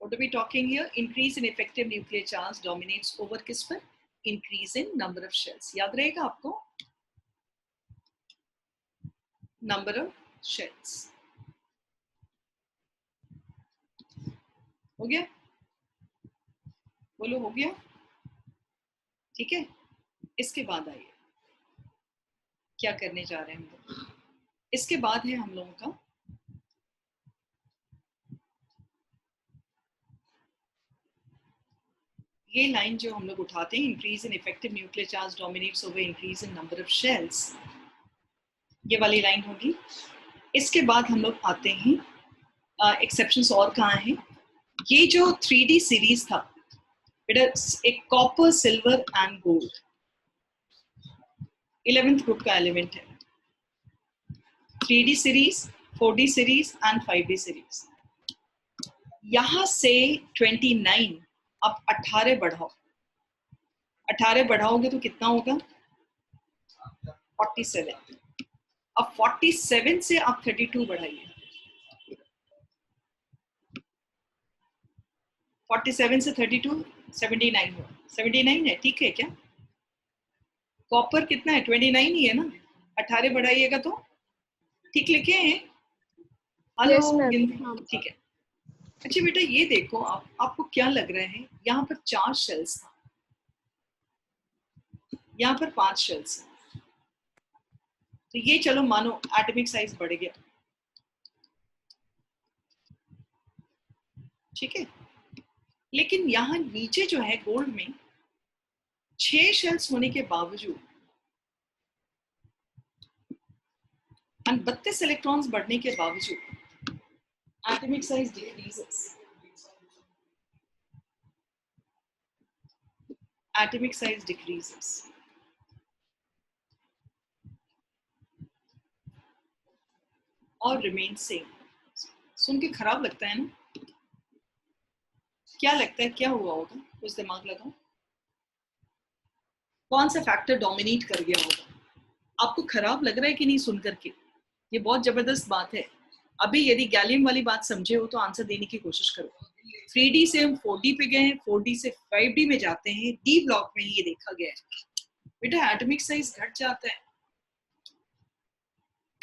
what are we talking here? Increase in effective nuclear charge dominates over किस पर? Increase in number of shells। याद रहेगा आपको? Number of shells। हो गया? बोलो हो गया? ठीक है, इसके बाद आइए क्या करने जा रहे हैं हम लोग। इसके बाद है हम लोगों का ये लाइन जो हम लोग उठाते हैं, increase in effective nuclear charge dominates over increase in number of shells, ये वाली लाइन होगी। इसके बाद हम लोग आते हैं एक्सेप्शंस और कहाँ हैं। ये जो 3D सीरीज था बेटा, एक copper silver and gold 11th group का एलिमेंट है। 3D series, 4D series and 5D series. यहां से 29 अब 18 बढ़ाओ, 18 बढ़ाओगे तो कितना होगा? 47। अब 47 से आप 32 बढ़ाइए, 47 से 32 79 हुआ। 79 है, ठीक है क्या? कॉपर कितना है? 29 ही है ना, 18 बढ़ाइएगा तो ठीक लिखे हैं? हेलो yes, ठीक है। अच्छा बेटा ये देखो, आपको क्या लग रहा है? यहाँ पर 4 शेल्स था, यहाँ पर 5 शेल्स है, तो ये चलो मानो एटॉमिक साइज बढ़ गया, ठीक है। लेकिन यहाँ नीचे जो है गोल्ड में 6 शेल्स होने के बावजूद 32 इलेक्ट्रॉन्स बढ़ने के बावजूद atomic size decreases, atomic size decreases. और रिमेन सेम। सुन के खराब लगता है ना? क्या लगता है क्या हुआ होगा? कुछ दिमाग लगाओ, कौन सा फैक्टर डोमिनेट कर गया होगा? आपको खराब लग रहा है कि नहीं सुन करके? ये बहुत जबरदस्त बात है। अभी यदि गैलियम वाली बात समझे हो तो आंसर देने की कोशिश करो। 3D से हम 4D पे गए हैं, 4D से 5D में जाते हैं। डी ब्लॉक में ये देखा गया है बेटा, एटॉमिक साइज घट जाता है।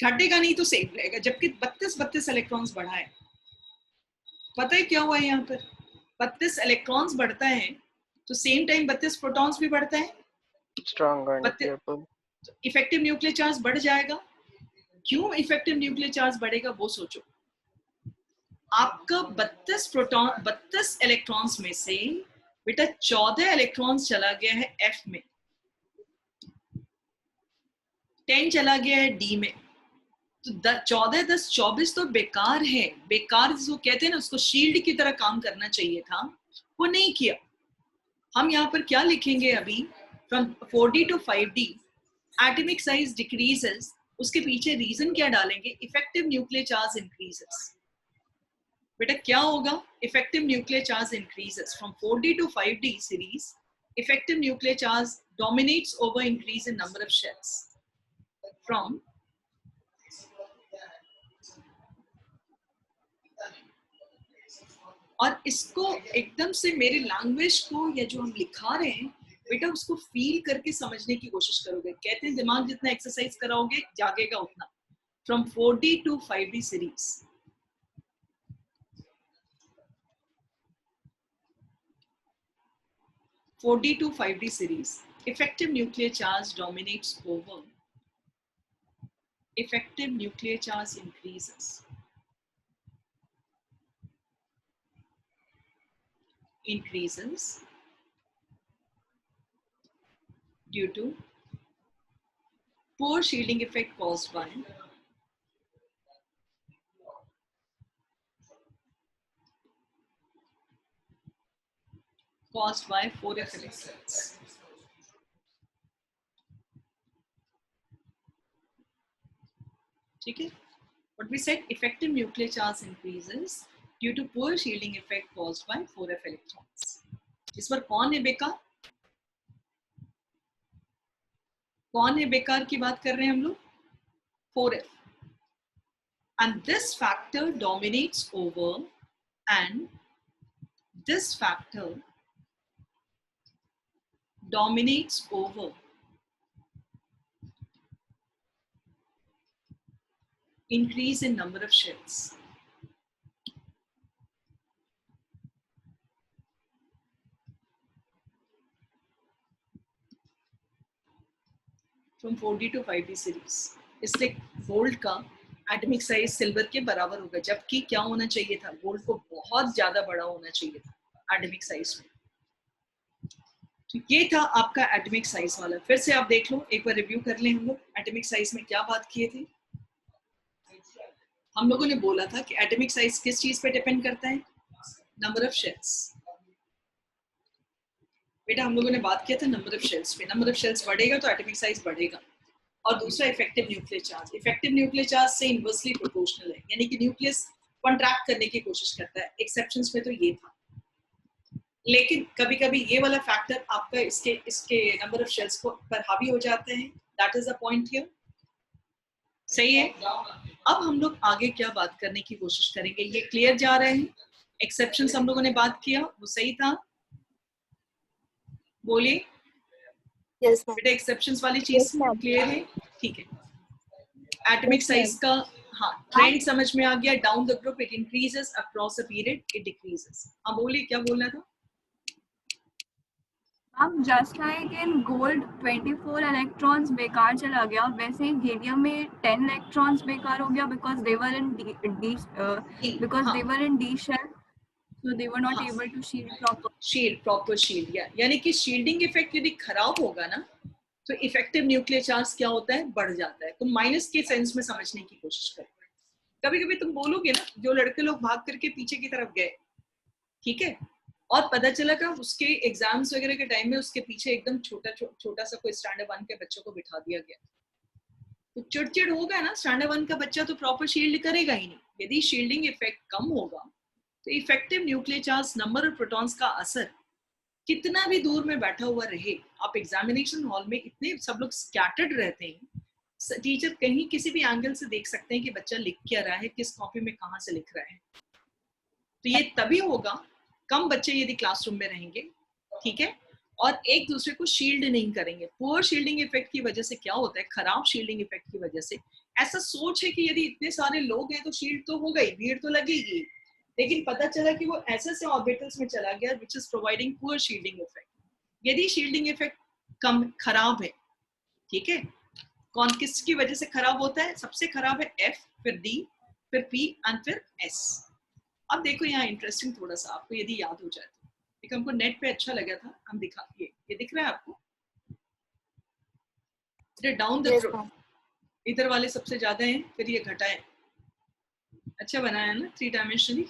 घटेगा नहीं तो सेम रहेगा, जबकि 32 इलेक्ट्रॉन्स बढ़ा है। पता है क्या हुआ है यहाँ पर? 32 इलेक्ट्रॉन्स बढ़ता है तो सेम टाइम 32 प्रोटॉन्स भी बढ़ता है, Stronger nuclear pull. Effective nuclear charge बढ़ जाएगा। क्यों इफेक्टिव न्यूक्लियर चार्ज बढ़ेगा वो सोचो। आपका 32 इलेक्ट्रॉन्स में से बेटा 14 इलेक्ट्रॉन्स चला गया है एफ में, 10 चला गया है डी में, तो 14 10 24 तो बेकार है। बेकार जो कहते हैं ना, उसको शील्ड की तरह काम करना चाहिए था, वो नहीं किया। हम यहाँ पर क्या लिखेंगे अभी, from 4d to 5d atomic size decreases, उसके पीछे रीजन क्या डालेंगे, इफेक्टिव न्यूक्लियर चार्ज इंक्रीजेस। बेटा क्या होगा, effective nuclear charge increases from 4d to 5d series, effective nuclear charge dominates over increase in number of shells from और इसको एकदम से मेरे लैंग्वेज को या जो हम लिखा रहे हैं बेटा उसको फील करके समझने की कोशिश करोगे। कहते हैं दिमाग जितना एक्सरसाइज कराओगे जागेगा उतना। From 4d to 5d series, effective nuclear charge dominates over, effective nuclear charge increases due to poor shielding effect caused by caused by 4f electrons. ठीक है, what we said, effective nuclear charge increases due to poor shielding effect caused by 4f electrons. इस पर कौन है बेकार? कौन है बेकार की बात कर रहे हैं हम लोग? 4f. And this factor dominates over, and this factor dominates over increase in number of shells. From 4d to 5d series. इसलिए गोल्ड का एटॉमिक साइज सिल्वर के बराबर होगा, जबकि क्या होना चाहिए था, गोल्ड को बहुत ज्यादा बड़ा होना चाहिए था एटॉमिक साइज में। तो ये था आपका एटॉमिक साइज वाला। फिर से आप देख लो, एक बार रिव्यू कर लें हम लोग एटॉमिक साइज में क्या बात किए थे। हम लोगों ने बोला था कि एटॉमिक साइज किस चीज पे डिपेंड करता है, नंबर ऑफ शेल्स। बेटा हम लोगों ने बात किया था नंबर ऑफ शेल्स पे, नंबर ऑफ शेल्स बढ़ेगा तो एटॉमिक साइज बढ़ेगा। और दूसरा effective nuclear charge, effective nuclear charge से इनवर्सली प्रोपोर्शनल है, यानी कि न्यूक्लियस कॉन्ट्रैक्ट करने की कोशिश करता है। एक्सेप्शंस में तो ये था, लेकिन कभी कभी ये वाला फैक्टर आपका इसके नंबर ऑफ शेल्स को पर हावी हो जाते हैं। That is the point here. सही है। अब हम लोग आगे क्या बात करने की कोशिश करेंगे, ये क्लियर जा रहे हैं? एक्सेप्शंस हम लोगों ने बात किया, वो सही था? बोलिए। Yes, ma'am. बेटा एक्सेप्शंस वाली चीज क्लियर है? ठीक है। एटॉमिक साइज का हाँ ट्रेंड समझ में आ गया। Down the group it increases, across a period it decreases. हाँ बोलिए, क्या बोलना था? अब just like in gold 24 electrons बेकार चला गया, वैसे ही हीलियम में 10 इलेक्ट्रॉन्स बेकार हो गया because they were in d shell, so they were not able to shield proper. Proper shield, यानी कि शील्डिंग इफेक्ट यदि खराब होगा ना तो इफेक्टिव न्यूक्लियर चार्ज क्या होता है, बढ़ जाता है। तो माइनस के सेंस में समझने की कोशिश करो। कभी कभी तुम बोलोगे ना, जो लड़के लोग भाग करके पीछे की तरफ गए, ठीक है, और पता चला कि उसके एग्जाम्स वगैरह के टाइम में उसके पीछे एकदम छोटा सा कोई स्टैंडर्ड 1 के बच्चों को बिठा दिया गया, तो चिड़चिड़ होगा ना। स्टैंडर्ड 1 का बच्चा तो प्रॉपर शील्ड करेगा ही नहीं। यदि शील्डिंग इफेक्ट कम होगा तो effective nuclear charge number of protons का असर कितना भी दूर में बैठा हुआ रहे, आप एग्जामिनेशन हॉल में इतने सब लोग स्कैटर्ड रहते हैं, टीचर कहीं किसी भी एंगल से देख सकते हैं कि बच्चा लिख क्या रहा है, किस कॉपी में कहाँ से लिख रहा है। तो ये तभी होगा, कम बच्चे यदि क्लासरूम में रहेंगे, ठीक है, और एक दूसरे को शील्ड नहीं करेंगे। पुअर शील्डिंग इफेक्ट की वजह से क्या होता है, खराब शील्डिंग इफेक्ट की वजह से ऐसा सोच है कि यदि इतने सारे लोग हैं तो शील्ड तो हो गई, भीड़ तो लगेगी, लेकिन पता चला कि वो ऐसे ऑर्बिटल्स में चला गया which is providing poor shielding effect. यदि शील्डिंग इफेक्ट कम खराब है, ठीक है, कौन किसकी वजह से खराब होता है? सबसे खराब है F, फिर D, फिर P एंड फिर S। अब देखो यहाँ इंटरेस्टिंग थोड़ा सा आपको यदि याद हो जाए तो, एक हमको नेट पे अच्छा लगा था, हम दिखा, ये दिख रहा है आपको, डाउन द थ्रोट, इधर वाले सबसे ज्यादा हैं, फिर ये घटा है, अच्छा बनाया है ना 3 डायमेंशनली।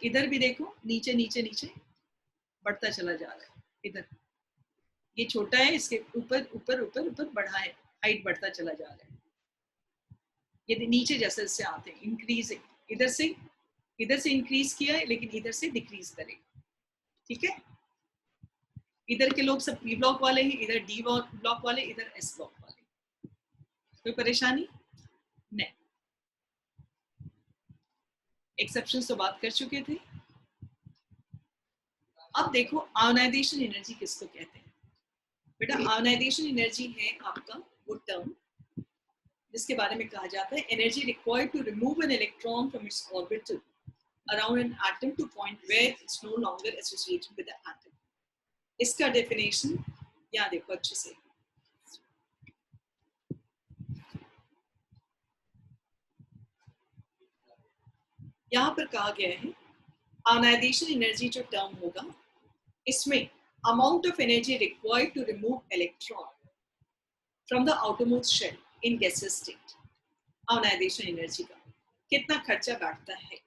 इधर भी देखो नीचे नीचे नीचे बढ़ता चला जा रहा है, इधर ये छोटा है, इसके ऊपर ऊपर ऊपर ऊपर बढ़ा है, हाइट बढ़ता चला जा रहा है। यदि नीचे जैसे जैसे आते हैं इंक्रीजिंग, इधर से इंक्रीज किया है लेकिन इधर से डिक्रीज करेगा, ठीक है। इधर के लोग सब पी ब्लॉक वाले हैं, इधर डी ब्लॉक वाले, इधर एस ब्लॉक वाले, कोई परेशानी नहीं। एक्सेप्शंस तो बात कर चुके थे। अब देखो आयोनाइजेशन एनर्जी किसको कहते हैं बेटा? आयोनाइजेशन एनर्जी है आपका वो टर्म जिसके बारे में कहा जाता है energy required to remove an electron from its orbital around an atom to point where it's no longer associated with the atom. इसका डेफिनेशन यहाँ देखो अच्छे से, यहाँ पर कहा गया है आयोनाइजेशन एनर्जी जो टर्म होगा इसमें amount of energy required to remove electron from the outermost shell in gaseous state. Ionisation energy का कितना खर्चा बैठता है।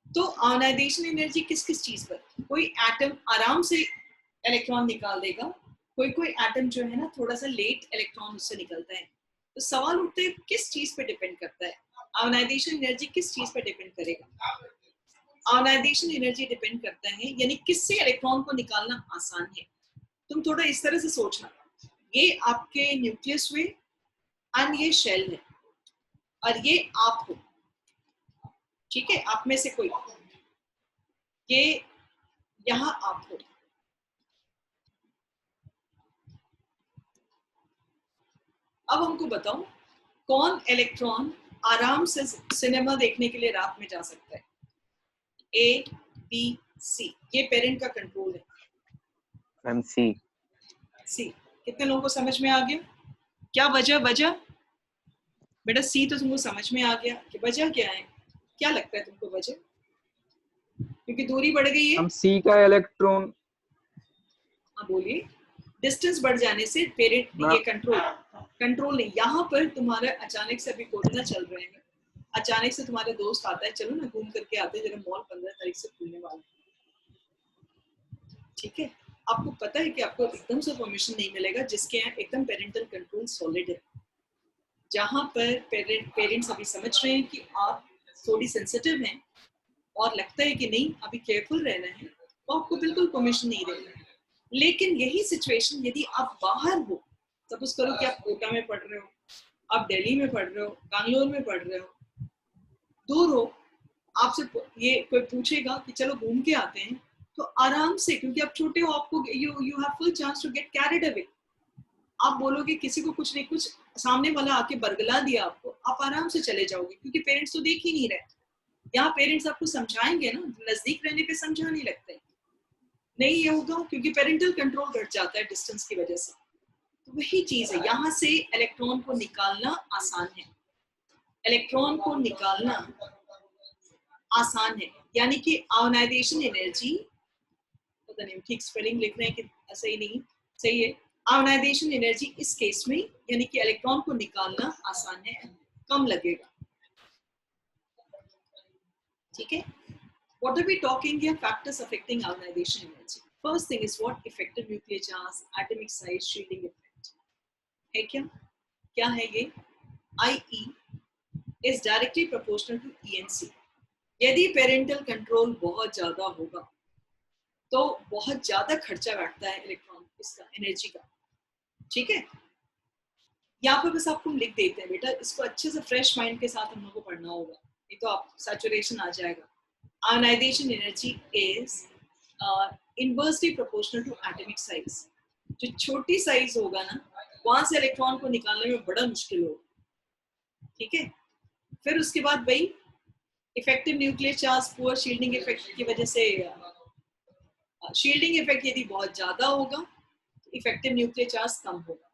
तो आयोनाइजेशन एनर्जी किस किस चीज पर, कोई एटम आराम से इलेक्ट्रॉन निकाल देगा, कोई एटम जो है ना थोड़ा सा लेट इलेक्ट्रॉन उससे निकलता है। तो सवाल उठते हैं किस चीज पे डिपेंड करता है आयोनाइजेशन एनर्जी, किस चीज पे डिपेंड करेगा? आयोनाइजेशन एनर्जी डिपेंड करता है यानी किससे इलेक्ट्रॉन को निकालना आसान है। तुम थोड़ा इस तरह से सोचना, ये आपके न्यूक्लियस हुए एंड ये शेल है और ये आप हो, ठीक है, आप में से कोई, ये यहां आप हो। अब हमको बताओ कौन इलेक्ट्रॉन आराम से सिनेमा देखने के लिए रात में जा सकता है? ए बी सी, ये पेरेंट का कंट्रोल है। मैम सी। कितने लोगों को समझ में आ गया? क्या वजह बेटा? सी तो तुमको समझ में आ गया कि वजह क्या है, क्या लगता है तुमको वजह? क्योंकि दूरी बढ़ गई है। हम सी का इलेक्ट्रॉन, हाँ बोलिए। डिस्टेंस बढ़ जाने से पेरेंट ये कंट्रोल नहीं। यहाँ पर तुम्हारा अचानक से अभी कोरोना चल रहे हैं, अचानक से तुम्हारे दोस्त आता है, चलो ना घूम करके आते हैं, जरा मॉल 15 तारीख से खुलने वाला है, ठीक है। आपको पता है कि आपको एकदम से परमिशन नहीं मिलेगा जिसके यहाँ एकदम पेरेंटल कंट्रोल सॉलिड है। जहां पर पेरेंट्स अभी समझ रहे हैं कि आप थोड़ी सेंसिटिव हैं और लगता है कि नहीं अभी केयरफुल रहना है, तो आपको बिल्कुल परमिशन नहीं देना है। लेकिन यही सिचुएशन यदि आप बाहर हो, सपोज करो कि आप कोटा में पढ़ रहे हो, आप दिल्ली में पढ़ रहे हो, बैंगलोर में पढ़ रहे हो, दूर हो, आपसे ये कोई पूछेगा कि चलो घूम के आते हैं, तो आराम से, क्योंकि आप छोटे हो, आपको you have full chance to get carried away. आप बोलोगे किसी को कुछ नहीं, कुछ सामने वाला आके बरगला दिया आपको, आप आराम से चले जाओगे क्योंकि पेरेंट्स तो देख ही नहीं रहे। यहाँ पेरेंट्स आपको समझाएंगे ना, नजदीक रहने पे समझाने लगते नहीं, ये होगा क्योंकि पेरेंटल कंट्रोल घट जाता है डिस्टेंस की वजह से। तो वही चीज है, यहाँ से इलेक्ट्रॉन को निकालना आसान है, इलेक्ट्रॉन को निकालना आसान है। यानी कि आयोनाइजेशन एनर्जी, पता नहीं ठीक स्पेलिंग लिख रहे हैं कि सही नहीं, सही है। आयोनाइजेशन एनर्जी इस केस में यानी कि इलेक्ट्रॉन को निकालना आसान है, कम लगेगा, ठीक है। What are we talking here? Factors affecting ionization energy. First thing is what? Effective nuclear charge, atomic size, shielding effect. है क्या? क्या है ये? IE is directly proportional to ENC. यदि पेरेंटल कंट्रोल बहुत ज्यादा होगा तो बहुत ज्यादा खर्चा बैठता है इलेक्ट्रॉन इसका, एनर्जी का, ठीक है। यहाँ पर बस आपको लिख देते हैं बेटा, इसको अच्छे से फ्रेश माइंड के साथ हम लोग को पढ़ना होगा, नहीं तो आप सैचुरेशन आ जाएगा। Ionization energy is inversely proportional to atomic size. जो छोटी साइज होगा ना, वहां से इलेक्ट्रॉन को निकालने में बड़ा मुश्किल होगा, ठीक है। फिर उसके बाद वही effective nuclear charge poor shielding effect की वजह से, शील्डिंग इफेक्ट यदि बहुत ज्यादा होगा तो इफेक्टिव न्यूक्लियर चार्ज कम होगा।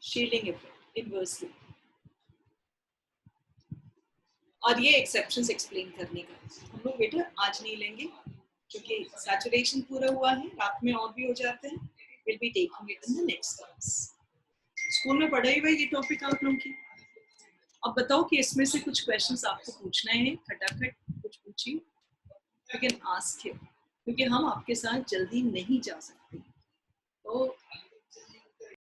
शील्डिंग इफेक्ट इनवर्सली, और ये एक्सेप्शंस एक्सप्लेन करने का हम लोग बेटा आज नहीं लेंगे क्योंकि सैचुरेशन पूरा हुआ है, रात में और भी हो जाते हैं। Will be taking it in the next class. School में पढ़ा ही हुआ ये टॉपिक आप लोगों की। अब बताओ कि इसमें से कुछ क्वेश्चंस आपको पूछना है, खटाखट कुछ पूछिए, यू कैन आस्क हिम, क्योंकि हम आपके साथ जल्दी नहीं जा सकते। तो